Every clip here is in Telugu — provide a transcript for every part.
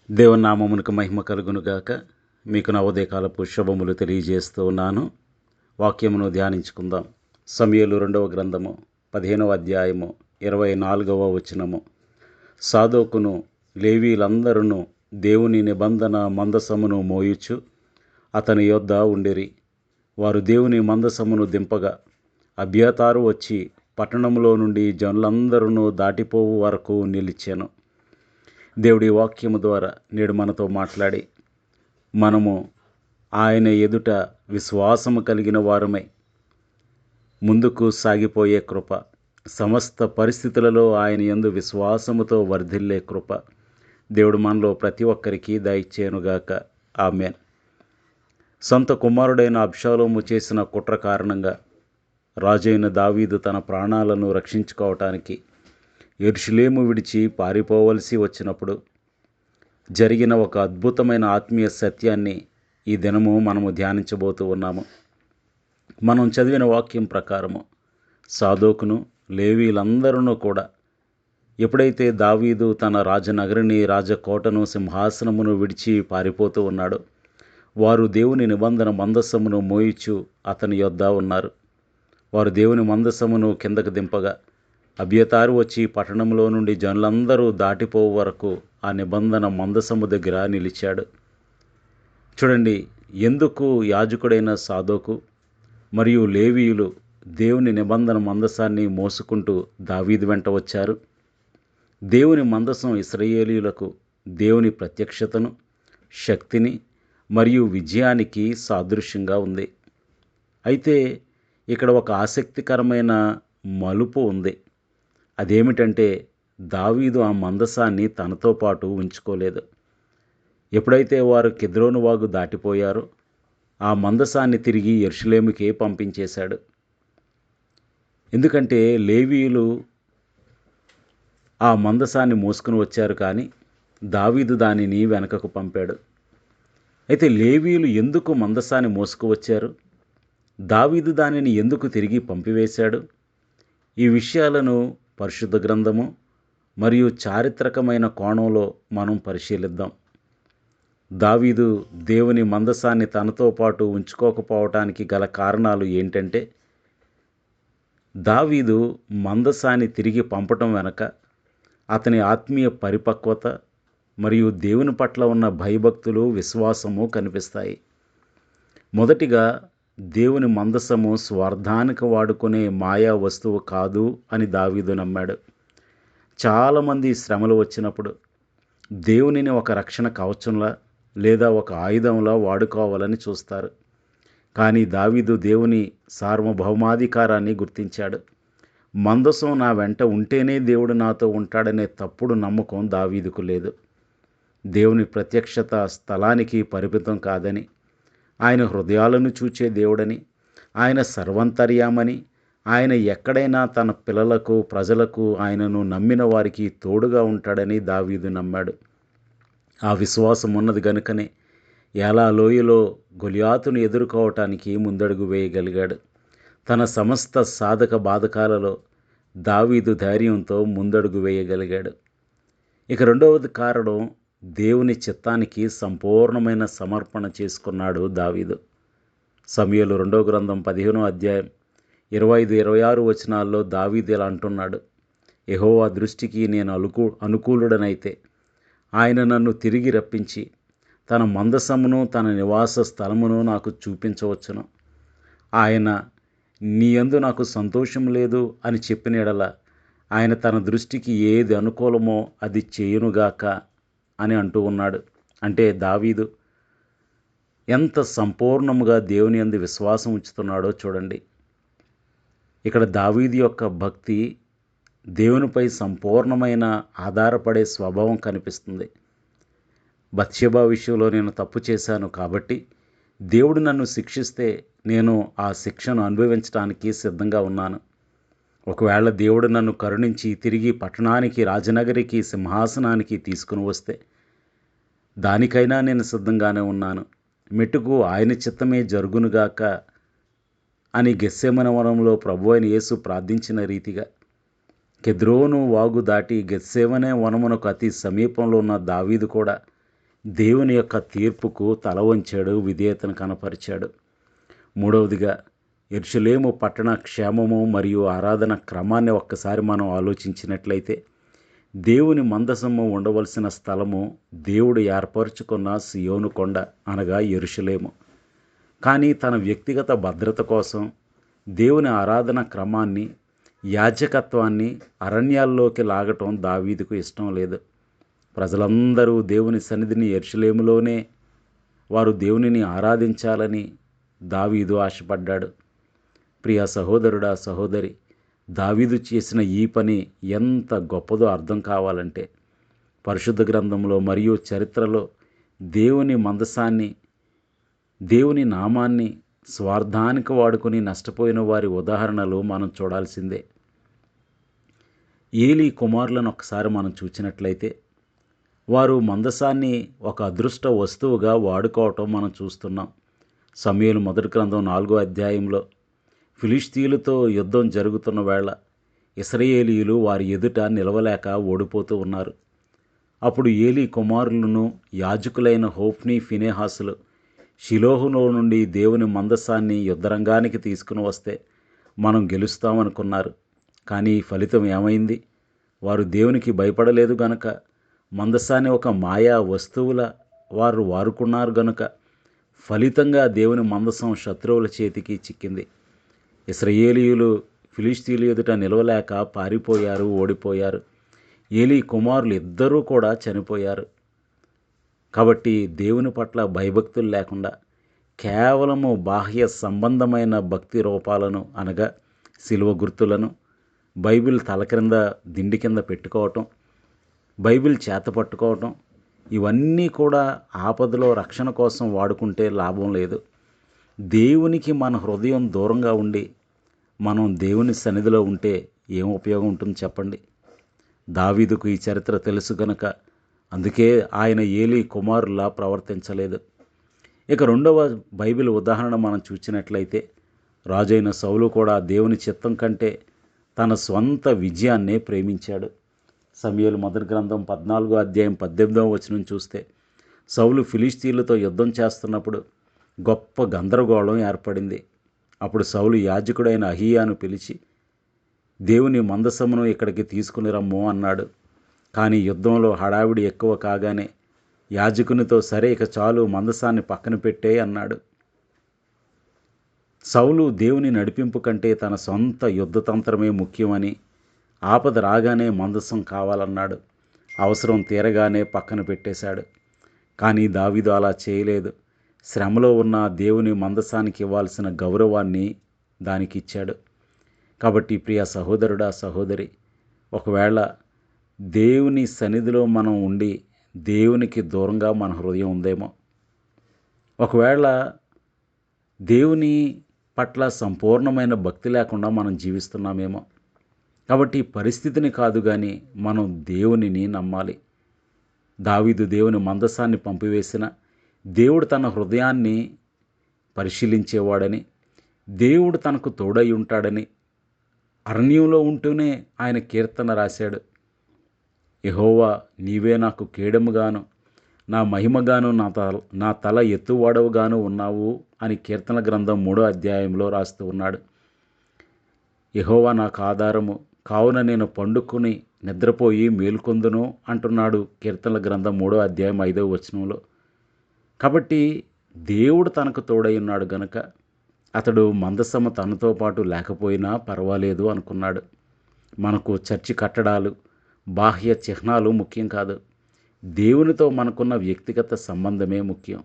దేవుని నామమునకు మహిమ కలుగునుగాక. మీకు నా ఉదయకాలపు శుభములు తెలియజేస్తూ ఉన్నాను. వాక్యమును ధ్యానించుకుందాం. సమూయేలు 2వ గ్రంథము 15వ అధ్యాయము 24వ వచనము. సాదోకును లేవీలందరూ దేవుని నిబంధన మందసమును మోయుచు అతని యొద్ద ఉండిరి. వారు దేవుని మందసమును దింపగా అబ్యాతారు వచ్చి పట్టణంలో నుండి జనులందరూ దాటిపోవు వరకు నిలిచెను. దేవుడి వాక్యము ద్వారా నేడు మనతో మాట్లాడి మనము ఆయన ఎదుట విశ్వాసము కలిగిన వారమై ముందుకు సాగిపోయే కృప, సమస్త పరిస్థితులలో ఆయన యందు విశ్వాసముతో వర్ధిల్లే కృప దేవుడు మనలో ప్రతి ఒక్కరికి దయచేయునుగాక. ఆమేన్. సొంత కుమారుడైన అబ్షాలోము చేసిన కుట్ర కారణంగా రాజైన దావీదు తన ప్రాణాలను రక్షించుకోవటానికి యెరూషలేము విడిచి పారిపోవలసి వచ్చినప్పుడు జరిగిన ఒక అద్భుతమైన ఆత్మీయ సత్యాన్ని ఈ దినము మనము ధ్యానించబోతూ ఉన్నాము. మనం చదివిన వాక్యం ప్రకారము సాదోకును లేవీలందరూ కూడా ఎప్పుడైతే దావీదు తన రాజనగరిని, రాజకోటను, సింహాసనమును విడిచి పారిపోతూ ఉన్నాడో వారు దేవుని నిబంధన మందసమును మోయిచు అతని యొద్ద ఉన్నారు. వారు దేవుని మందసమును కిందకు దింపగా అబ్యాతారు వచ్చి పట్టణంలో నుండి జనులందరూ దాటిపోవు వరకు ఆ నిబంధన మందసము దగ్గర నిలిచాడు. చూడండి, ఎందుకు యాజకుడైన సాదోకు మరియు లేవీయులు దేవుని నిబంధన మందసాన్ని మోసుకుంటూ దావీదు వెంట వచ్చారు? దేవుని మందసం ఇశ్రాయేలీయులకు దేవుని ప్రత్యక్షతను, శక్తిని మరియు విజయానికి సాదృశ్యంగా ఉంది. అయితే ఇక్కడ ఒక ఆసక్తికరమైన మలుపు ఉంది. అదేమిటంటే దావీదు ఆ మందసాన్ని తనతో పాటు ఉంచుకోలేదు. ఎప్పుడైతే వారు కిద్రోను వాగు దాటిపోయారో ఆ మందసాన్ని తిరిగి యెరూషలేముకే పంపించేశాడు. ఎందుకంటే లేవీయులు ఆ మందసాన్ని మోసుకుని వచ్చారు, కానీ దావీదు దానిని వెనకకు పంపాడు. అయితే లేవీయులు ఎందుకు మందసాన్ని మోసుకువచ్చారు? దావీదు దానిని ఎందుకు తిరిగి పంపివేశాడు? ఈ విషయాలను పరిశుద్ధ గ్రంథము మరియు చారిత్రకమైన కోణంలో మనం పరిశీలిద్దాం. దావీదు దేవుని మందసాన్ని తనతో పాటు ఉంచుకోకపోవటానికి గల కారణాలు ఏంటంటే, దావీదు మందసాన్ని తిరిగి పంపటం వెనక అతని ఆత్మీయ పరిపక్వత మరియు దేవుని పట్ల ఉన్న భయభక్తులు, విశ్వాసము కనిపిస్తాయి. మొదటిగా, దేవుని మందసము స్వార్థానికి వాడుకునే మాయా వస్తువు కాదు అని దావీదు నమ్మాడు. చాలామంది శ్రమలు వచ్చినప్పుడు దేవునిని ఒక రక్షణ కవచంలా లేదా ఒక ఆయుధంలా వాడుకోవాలని చూస్తారు. కానీ దావీదు దేవుని సార్వభౌమాధికారాన్ని గుర్తించాడు. మందసం నా వెంట ఉంటేనే దేవుడు నాతో ఉంటాడనే తప్పుడు నమ్మకం దావీదుకు లేదు. దేవుని ప్రత్యక్షత స్థలానికి పరిమితం కాదని, ఆయన హృదయాలను చూచే దేవుడని, ఆయన సర్వంతర్యామని, ఆయన ఎక్కడైనా తన పిల్లలకు, ప్రజలకు, ఆయనను నమ్మిన వారికి తోడుగా ఉంటాడని దావీదు నమ్మాడు. ఆ విశ్వాసం ఉన్నది గనుకనే ఏలా లోయలో గొలియాతును ఎదుర్కోవటానికి ముందడుగు వేయగలిగాడు. తన సమస్త సాధక బాధకాలలో దావీదు ధైర్యంతో ముందడుగు వేయగలిగాడు. ఇక రెండవది కారణం, దేవుని చిత్తానికి సంపూర్ణమైన సమర్పణ చేసుకున్నాడు దావీదు. సమూయేలు 2వ గ్రంథం 15వ అధ్యాయం 25-26 వచనాల్లో దావీదు ఇలా అంటున్నాడు: యెహోవా దృష్టికి నేను అనుకూలుడనైతే ఆయన నన్ను తిరిగి రప్పించి తన మందసమును, తన నివాస స్థలమును నాకు చూపించవచ్చును. ఆయన నీ యందు నాకు సంతోషం లేదు అని చెప్పిన యెడల ఆయన తన దృష్టికి ఏది అనుకూలమో అది చేయునుగాక అని అంటూ ఉన్నాడు. అంటే దావీదు ఎంత సంపూర్ణముగా దేవుని యందు విశ్వాసం ఉంచుతున్నాడో చూడండి. ఇక్కడ దావీదు యొక్క భక్తి దేవునిపై సంపూర్ణమైన ఆధారపడే స్వభావం కనిపిస్తుంది. బత్షెబా విషయంలో నేను తప్పు చేశాను కాబట్టి దేవుడు నన్ను శిక్షిస్తే నేను ఆ శిక్షను అనుభవించడానికి సిద్ధంగా ఉన్నాను. ఒకవేళ దేవుడు నన్ను కరుణించి తిరిగి పట్టణానికి, రాజనగరికి, సింహాసనానికి తీసుకుని వస్తే దానికైనా నేను సిద్ధంగానే ఉన్నాను. మెట్టుకు ఆయన చిత్తమే జరుగునుగాక అని గెత్సేమనే వనంలో ప్రభువైన యేసు ప్రార్థించిన రీతిగా కెద్రోను వాగు దాటి గెత్సేమనే వనమునకు అతి సమీపంలో ఉన్న దావీదు కూడా దేవుని యొక్క తీర్పుకు తల వంచాడు, విధేయతను కనపరిచాడు. మూడవదిగా యెరూషలేము పట్టణ క్షేమము మరియు ఆరాధన క్రమాన్ని ఒక్కసారి మనం ఆలోచించినట్లయితే, దేవుని మందసము ఉండవలసిన స్థలము దేవుడు ఏర్పరచుకున్న సియోను కొండ అనగా యెరూషలేము. కానీ తన వ్యక్తిగత భద్రత కోసం దేవుని ఆరాధన క్రమాన్ని, యాజకత్వాన్ని అరణ్యాల్లోకి లాగటం దావీదుకు ఇష్టం లేదు. ప్రజలందరూ దేవుని సన్నిధిని యెరూషలేములోనే వారు దేవునిని ఆరాధించాలని దావీదు ఆశపడ్డాడు. ప్రియ సహోదరుడా, సహోదరి, దావీదు చేసిన ఈ పని ఎంత గొప్పదో అర్థం కావాలంటే పరిశుద్ధ గ్రంథంలో మరియు చరిత్రలో దేవుని మందసాన్ని, దేవుని నామాన్ని స్వార్థానికి వాడుకొని నష్టపోయిన వారి ఉదాహరణలు మనం చూడాల్సిందే. ఏలీ కుమారులను ఒకసారి మనం చూసినట్లయితే వారు మందసాన్ని ఒక అదృష్ట వస్తువుగా వాడుకోవటం మనం చూస్తున్నాం. సమూయేలు మొదటి గ్రంథం 4వ అధ్యాయంలో ఫిలిష్తీయులతో యుద్ధం జరుగుతున్న వేళ ఇశ్రాయేలీయులు వారి ఎదుట నిలవలేక ఓడిపోతూ ఉన్నారు. అప్పుడు ఏలీ కుమారులను యాజకులైన హోఫ్నీ, ఫినెహాసులు షిలోహులో నుండి దేవుని మందసాన్ని యుద్ధరంగానికి తీసుకుని వస్తే మనం గెలుస్తామనుకున్నారు. కానీ ఫలితం ఏమైంది? వారు దేవునికి భయపడలేదు గనుక, మందసాన్ని ఒక మాయా వస్తువుల వారు వారుకున్నారు గనుక ఫలితంగా దేవుని మందసం శత్రువుల చేతికి చిక్కింది. ఇశ్రాయేలీయులు ఫిలిష్తీయుల ఎదుట నిలవలేక పారిపోయారు, ఓడిపోయారు. ఏలీ కుమారులు ఇద్దరూ కూడా చనిపోయారు. కాబట్టి దేవుని పట్ల భయభక్తులు లేకుండా కేవలము బాహ్య సంబంధమైన భక్తి రూపాలను అనగా శిలువ గుర్తులను, బైబిల్ తల క్రింద దిండి కింద పెట్టుకోవటం, బైబిల్ చేత పట్టుకోవటం, ఇవన్నీ కూడా ఆపదలో రక్షణ కోసం వాడుకుంటే లాభం లేదు. దేవునికి మన హృదయం దూరంగా ఉండి మనం దేవుని సన్నిధిలో ఉంటే ఏం ఉపయోగం ఉంటుంది చెప్పండి? దావీదుకు ఈ చరిత్ర తెలుసు గనుక అందుకే ఆయన ఏలీ కుమారులా ప్రవర్తించలేదు. ఇక రెండవ బైబిల్ ఉదాహరణ మనం చూసినట్లయితే రాజైన సౌలు కూడా దేవుని చిత్తం కంటే తన స్వంత విజయాన్నే ప్రేమించాడు. సమూయేలు మొదటి గ్రంథం 14వ అధ్యాయం 18వ వచనం చూస్తే సౌలు ఫిలిష్తీయులతో యుద్ధం చేస్తున్నప్పుడు గొప్ప గందరగోళం ఏర్పడింది. అప్పుడు సౌలు యాజకుడైన అహీయాను పిలిచి దేవుని మందసమును ఇక్కడికి తీసుకుని రమ్ము అన్నాడు. కానీ యుద్ధంలో హడావిడి ఎక్కువ కాగానే యాజకునితో సరే ఇక చాలు, మందసాన్ని పక్కన పెట్టే అన్నాడు. సౌలు దేవుని నడిపింపు కంటే తన సొంత యుద్ధతంత్రమే ముఖ్యమని, ఆపద రాగానే మందసం కావాలన్నాడు. అవసరం తీరగానే పక్కన పెట్టేశాడు. కానీ దావీదు అలా చేయలేదు. శ్రమలో ఉన్న దేవుని మందసానికి ఇవ్వాల్సిన గౌరవాన్ని దానికి ఇచ్చాడు. కాబట్టి ప్రియ సహోదరుడా, సహోదరి, ఒకవేళ దేవుని సన్నిధిలో మనం ఉండి దేవునికి దూరంగా మన హృదయం ఉందేమో, ఒకవేళ దేవుని పట్ల సంపూర్ణమైన భక్తి లేకుండా మనం జీవిస్తున్నామేమో. కాబట్టి పరిస్థితిని కాదు కానీ మనం దేవునిని నమ్మాలి. దావీదు దేవుని మందసాన్ని పంపివేసిన దేవుడు తన హృదయాన్ని పరిశీలించేవాడని, దేవుడు తనకు తోడై ఉంటాడని అరణ్యంలో ఉంటూనే ఆయన కీర్తన రాశాడు. యెహోవా, నీవే నాకు కేడముగాను నా మహిమగాను నా తల ఎత్తువాడవుగాను ఉన్నావు అని కీర్తన గ్రంథం 3వ అధ్యాయంలో రాస్తూ ఉన్నాడు. యెహోవా నాకు ఆధారము, కావున నేను పండుకుని నిద్రపోయి మేల్కొందును అంటున్నాడు కీర్తనల గ్రంథం 3వ అధ్యాయం 5వ వచనంలో. కాబట్టి దేవుడు తనకు తోడై ఉన్నాడు గనుక అతడు మందసము తనతో పాటు లేకపోయినా పర్వాలేదు అనుకున్నాడు. మనకు చర్చి కట్టడాలు, బాహ్య చిహ్నాలు ముఖ్యం కాదు. దేవునితో మనకున్న వ్యక్తిగత సంబంధమే ముఖ్యం.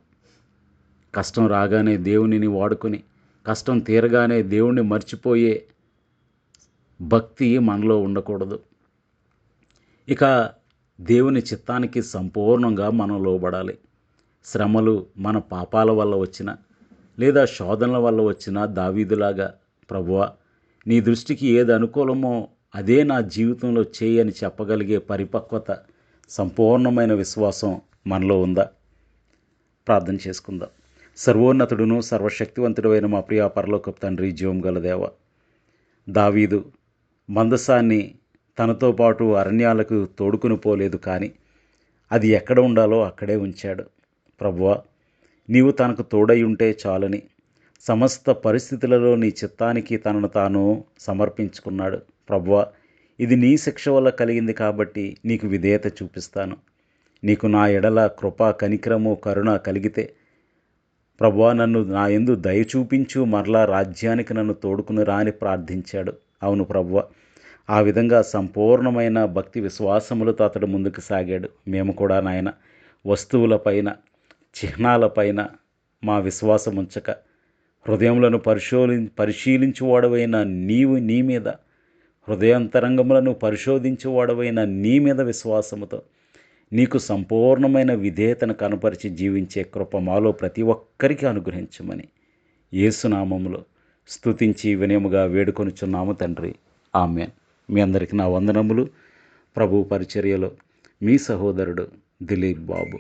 కష్టం రాగానే దేవునిని వాడుకొని, కష్టం తీరగానే దేవుణ్ణి మర్చిపోయే భక్తి మనలో ఉండకూడదు. ఇక దేవుని చిత్తానికి సంపూర్ణంగా మనం లోబడాలి. శ్రమలు మన పాపాల వల్ల వచ్చిన లేదా శోధనల వల్ల వచ్చిన దావీదులాగా, ప్రభువా, నీ దృష్టికి ఏది అనుకూలమో అదే నా జీవితంలో చేయని చెప్పగలిగే పరిపక్వత, సంపూర్ణమైన విశ్వాసం మనలో ఉందా? ప్రార్థన చేసుకుందాం. సర్వోన్నతుడును సర్వశక్తివంతుడైన మా ప్రియ పరలోకపు తండ్రి, జీవం గల దేవ, దావీదు మందసాన్ని తనతో పాటు అరణ్యాలకు తోడుకుని పోలేదు, కానీ అది ఎక్కడ ఉండాలో అక్కడే ఉంచాడు. ప్రభువా, నీవు తనకు తోడై ఉంటే చాలని సమస్త పరిస్థితులలో నీ చిత్తానికి తనను తాను సమర్పించుకున్నాడు. ప్రభువా, ఇది నీ శిక్ష వల్ల కలిగింది కాబట్టి నీకు విధేయత చూపిస్తాను. నీకు నా ఎడల కృప, కనికరము, కరుణ కలిగితే ప్రభువా, నన్ను నా యందు దయ చూపించు, మరలా రాజ్యానికి నన్ను తోడుకుని రా అని ప్రార్థించాడు. అవును ప్రభువా, ఆ విధంగా సంపూర్ణమైన భక్తి విశ్వాసములతో అతడు ముందుకు సాగాడు. మేము కూడా నాయన వస్తువులపైన, చిహ్నాలపైన మా విశ్వాసం ఉంచక హృదయములను పరిశీలించువాడవైన నీవు నీ మీద, హృదయాంతరంగములను పరిశోధించువాడవైన నీ మీద విశ్వాసముతో నీకు సంపూర్ణమైన విధేయతను కనపరిచి జీవించే కృప మాలో ప్రతి ఒక్కరికి అనుగ్రహించమని యేసునామములో స్తుతించి వినయముగా వేడుకొనుచున్నాము తండ్రి. ఆమేన్. మీ అందరికీ నా వందనములు. ప్రభు పరిచర్యలో మీ సహోదరుడు దిలీప్ బాబు.